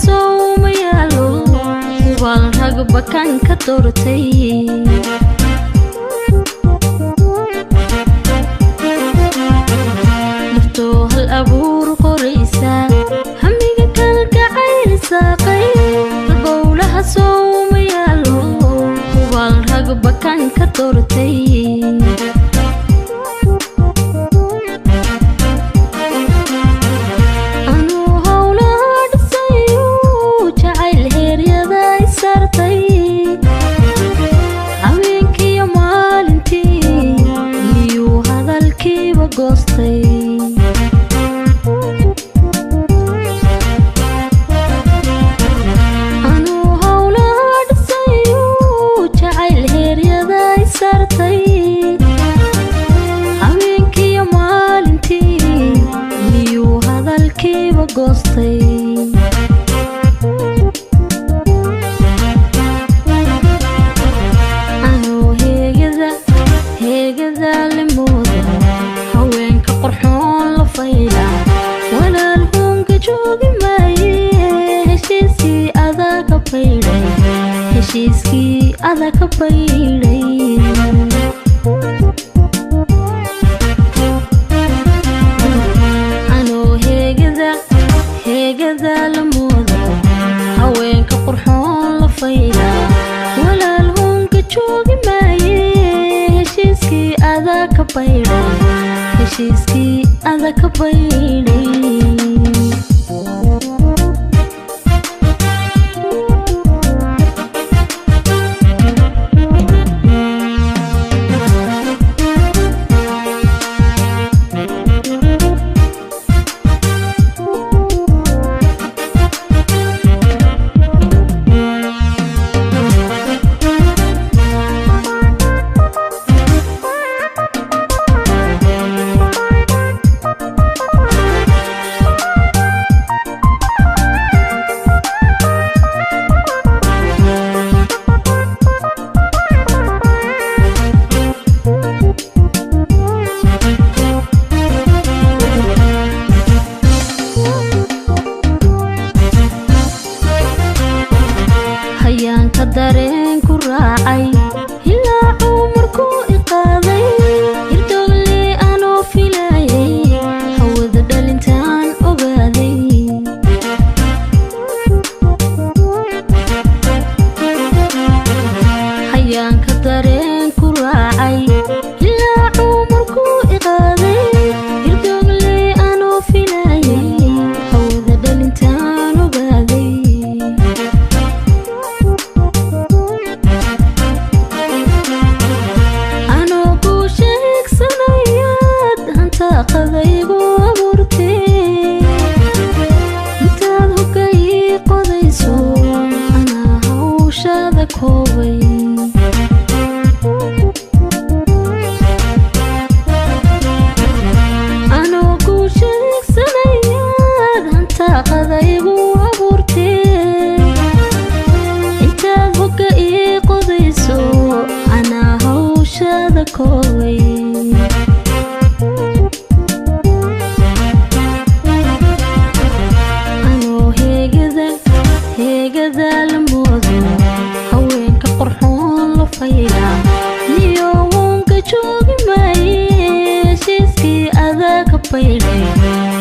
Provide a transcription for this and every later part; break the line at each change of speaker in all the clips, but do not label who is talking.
soo yaalo wal rag bakan ka doortay nafto hal abuur qoraysa hamiga kala gacayl saaqay bowlaha soo yaalo wal rag bakan ka doortay heshiiskii adag ka baydhay anoo heegada la moodo haweenka qurxoon la fayda walaal hoonka joogi maaye heshiiskii adag ka baydhay heshiiskii adag ka baydhay ka dareen ku raacay ilaa umarku iqaaday hirdogle anoo filayay hawada dhalintaan ogaaday hayaan ka dareen ku raacay ilaa umarku iqaaday hirdogle anoo filayay hawada dhalintaan ogaaday qadaygu abuurtee intaad hogay qodayso anaa hawshada koobay anoo ku sheegsanayaad hanta qadaygu abuurtee intaad hogay qodayso anaa hawshada koobay haweenka qurxoon la fayda niyo woonka joogi maaye heshiiskii adag ka baydhay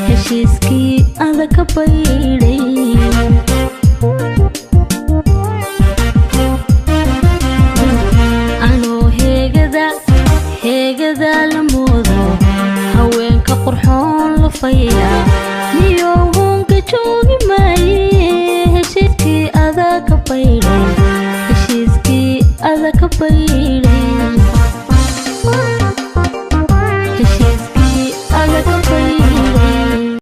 heshiiskii adag ka baydhay anoo heegada la moodo haweenka qurxoon la fayda niyo woonka joogi maaye heshiiskii adag ka baydhay heshiiskii adag ka baydhay